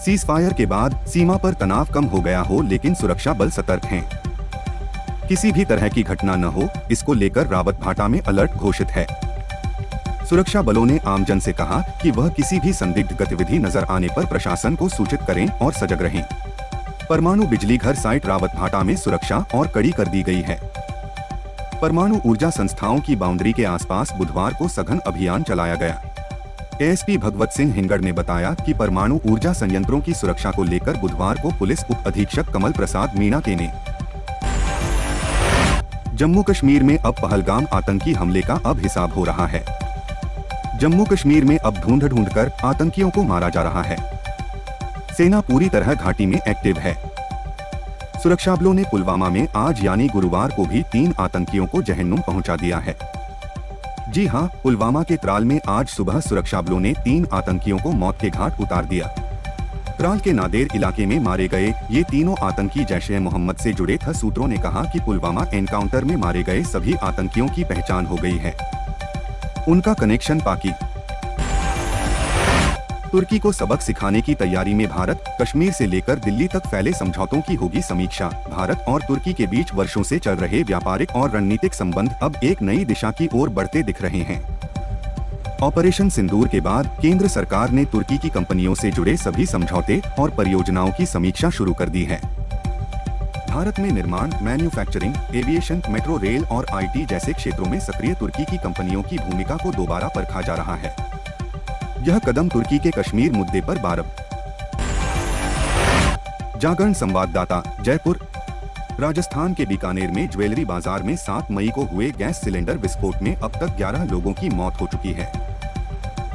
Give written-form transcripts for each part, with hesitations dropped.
Cease fire के बाद सीमा पर तनाव कम हो गया हो, लेकिन सुरक्षा बल सतर्क हैं। किसी भी तरह की घटना न हो, इसको लेकर रावतभाटा में अलर्ट घोषित है। सुरक्षा बलों ने आमजन से कहा कि वह किसी भी संदिग्ध गतिविधि नजर आने पर प्रशासन को सूचित करें और सजग रहें। परमाणु बिजली घर साइट रावतभाटा में सुरक्षा और कड़ी कर दी गई है। परमाणु ऊर्जा संस्थाओं की बाउंड्री के आसपास बुधवार को सघन अभियान चलाया गया। एएसपी भगवत सिंह हिंगड़ ने बताया कि परमाणु ऊर्जा संयंत्रों की सुरक्षा को लेकर बुधवार को पुलिस उप अधीक्षक कमल प्रसाद मीणा के ने जम्मू कश्मीर में अब पहलगाम आतंकी हमले का अब हिसाब हो रहा है। जम्मू कश्मीर में अब ढूंढ कर आतंकियों को मारा जा रहा है। सेना पूरी तरह घाटी में एक्टिव है। सुरक्षा बलों ने पुलवामा में आज यानी गुरुवार को भी 3 आतंकियों को जहन्नुम पहुंचा दिया है। जी हां, पुलवामा के त्राल में आज सुबह सुरक्षा बलों ने 3 आतंकियों को मौत के घाट उतार दिया। त्राल के नादेर इलाके में मारे गए ये तीनों आतंकी जैश ए मोहम्मद से जुड़े थे। सूत्रों ने कहा कि पुलवामा एनकाउंटर में मारे गए सभी आतंकियों की पहचान हो गई है। उनका कनेक्शन पाकि तुर्की को सबक सिखाने की तैयारी में भारत, कश्मीर से लेकर दिल्ली तक फैले समझौतों की होगी समीक्षा। भारत और तुर्की के बीच वर्षों से चल रहे व्यापारिक और रणनीतिक संबंध अब एक नई दिशा की ओर बढ़ते दिख रहे हैं। ऑपरेशन सिंदूर के बाद केंद्र सरकार ने तुर्की की कंपनियों से जुड़े सभी समझौते और परियोजनाओं की समीक्षा शुरू कर दी है। भारत में निर्माण, मैन्युफैक्चरिंग, एविएशन, मेट्रो रेल और आईटी जैसे क्षेत्रों में सक्रिय तुर्की की कंपनियों की भूमिका को दोबारा परखा जा रहा है। यह कदम तुर्की के कश्मीर मुद्दे पर बारब। जागरण संवाददाता, जयपुर। राजस्थान के बीकानेर में ज्वेलरी बाजार में 7 मई को हुए गैस सिलेंडर विस्फोट में अब तक 11 लोगों की मौत हो चुकी है।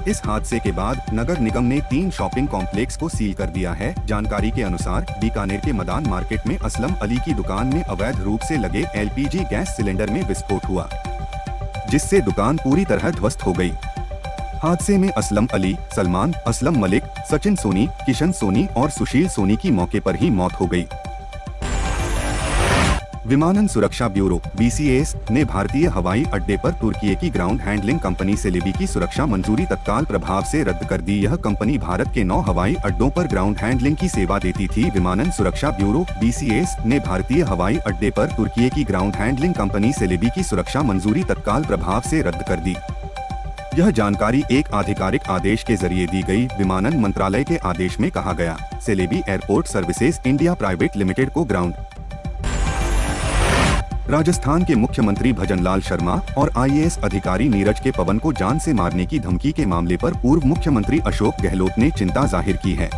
इस हादसे के बाद नगर निगम ने 3 शॉपिंग कॉम्प्लेक्स को सील कर दिया है। जानकारी के अनुसार बीकानेर के मदान मार्केट में असलम अली की दुकान में अवैध रूप से लगे एलपीजी गैस सिलेंडर में विस्फोट हुआ, जिससे दुकान पूरी तरह ध्वस्त हो गई। हादसे में असलम अली, सलमान, असलम मलिक, सचिन सोनी, किशन सोनी और सुशील सोनी की मौके पर ही मौत हो गई। विमानन सुरक्षा ब्यूरो (BCAS) ने भारतीय हवाई अड्डे पर तुर्की की ग्राउंड हैंडलिंग कंपनी सेलेबी की सुरक्षा मंजूरी तत्काल प्रभाव से रद्द कर दी। यह कंपनी भारत के 9 हवाई अड्डों पर ग्राउंड हैंडलिंग की सेवा देती थी। विमानन सुरक्षा ब्यूरो (BCAS) ने भारतीय हवाई अड्डे पर तुर्की की ग्राउंड हैंडलिंग कंपनी सेलेबी की सुरक्षा मंजूरी तत्काल प्रभाव से रद्द कर दी। यह जानकारी एक आधिकारिक आदेश के जरिए दी गई। विमानन मंत्रालय के आदेश में कहा गया, Celebi airport services India private limited को ग्राउंड। राजस्थान के मुख्यमंत्री भजनलाल शर्मा और IAS अधिकारी नीरज के पवन को जान से मारने की धमकी के मामले पर पूर्व मुख्यमंत्री अशोक गहलोत ने चिंता जाहिर की है।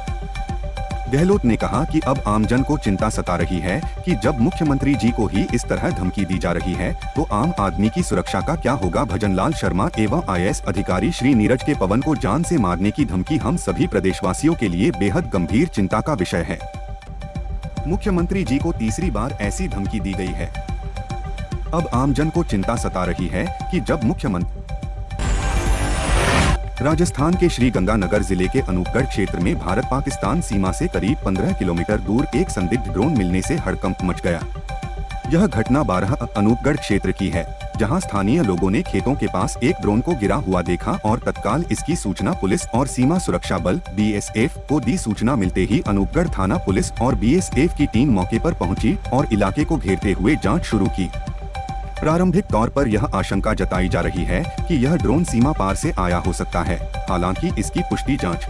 गहलोत ने कहा कि अब आमजन को चिंता सता रही है कि जब मुख्यमंत्री जी को ही इस तरह धमकी दी जा रही है तो आम आदमी की सुरक्षा का क्या होगा। भजनलाल शर्मा एवं IAS अधिकारी श्री नीरज के पवन को जान से मारने की धमकी हम सभी प्रदेशवासियों के लिए बेहद गंभीर चिंता का विषय है। मुख्यमंत्री जी को तीसरी बार ऐसी धमकी दी गई है। अब आमजन को चिंता सता रही है कि जब मुख्यमंत्री राजस्थान के श्री गंगानगर जिले के अनूपगढ़ क्षेत्र में भारत पाकिस्तान सीमा से करीब 15 किलोमीटर दूर एक संदिग्ध ड्रोन मिलने से हड़कंप मच गया। यह घटना 12 अनूपगढ़ क्षेत्र की है, जहां स्थानीय लोगों ने खेतों के पास एक ड्रोन को गिरा हुआ देखा और तत्काल इसकी सूचना पुलिस और सीमा सुरक्षा बल BSF को दी। सूचना मिलते ही अनूपगढ़ थाना पुलिस और BSF की टीम मौके पर पहुंची और इलाके को घेरते हुए जांच शुरू की। प्रारंभिक तौर पर यह आशंका जताई जा रही है कि यह ड्रोन सीमा पार से आया हो सकता है, हालांकि इसकी पुष्टि जांच।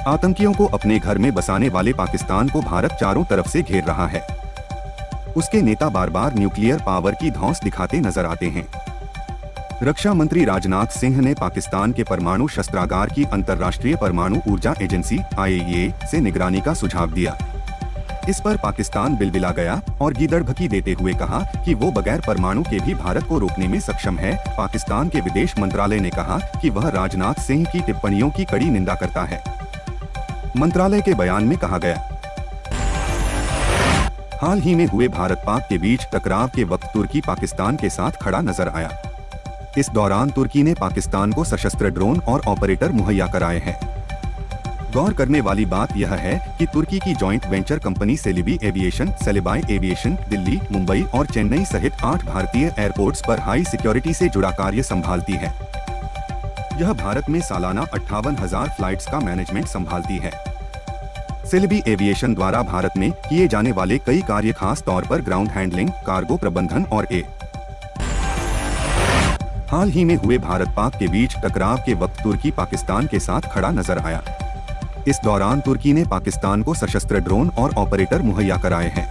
आतंकियों को अपने घर में बसाने वाले पाकिस्तान को भारत चारों तरफ से घेर रहा है। उसके नेता बार बार न्यूक्लियर पावर की धौंस दिखाते नजर आते हैं। रक्षा मंत्री राजनाथ सिंह ने पाकिस्तान के परमाणु शस्त्रागार की अंतर्राष्ट्रीय परमाणु ऊर्जा एजेंसी IAEA से निगरानी का सुझाव दिया। इस पर पाकिस्तान बिलबिला गया और गीदड़भकी देते हुए कहा कि वो बगैर परमाणु के भी भारत को रोकने में सक्षम है। पाकिस्तान के विदेश मंत्रालय ने कहा कि वह राजनाथ सिंह की टिप्पणियों की कड़ी निंदा करता है। मंत्रालय के बयान में कहा गया, हाल ही में हुए भारत पाक के बीच टकराव के वक्त तुर्की पाकिस्तान के साथ खड़ा नजर आया। इस दौरान तुर्की ने पाकिस्तान को सशस्त्र ड्रोन और ऑपरेटर मुहैया कराए हैं। गौर करने वाली बात यह है कि तुर्की की joint venture company Celebi aviation, Celebi aviation Delhi, Mumbai और चेन्नई सहित 8 भारतीय एयरपोर्ट्स पर हाई सिक्योरिटी से जुड़ा कार्य संभालती है। यह भारत में सालाना 58,000 फ्लाइट्स का मैनेजमेंट संभालती है। सेलेबी एविएशन द्वारा भारत में किए जाने वाले कई कार्य खास तौर पर ग्राउंड हैंडलिंग, कार्गो प्रबंधन और हाल ही में हुए भारत पाक के बीच टकराव के वक्त तुर्की पाकिस्तान के साथ खड़ा नजर आया। इस दौरान तुर्की ने पाकिस्तान को सशस्त्र ड्रोन और ऑपरेटर मुहैया कराए हैं।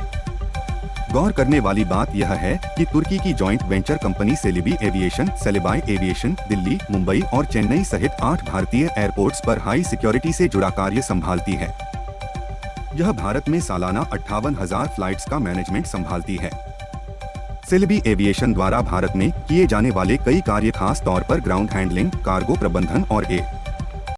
गौर करने वाली बात यह है कि तुर्की की joint venture company Celebi aviation Celebi aviation Delhi, Mumbai और चेन्नई सहित 8 भारतीय एयरपोर्ट्स पर हाई सिक्योरिटी से जुड़ा कार्य संभालती है। यह भारत में सालाना 58,000 फ्लाइट्स का मैनेजमेंट संभालती है। सेलेबी एविएशन द्वारा भारत में किए जाने वाले कई कार्य खास तौर पर ग्राउंड हैंडलिंग, कार्गो प्रबंधन और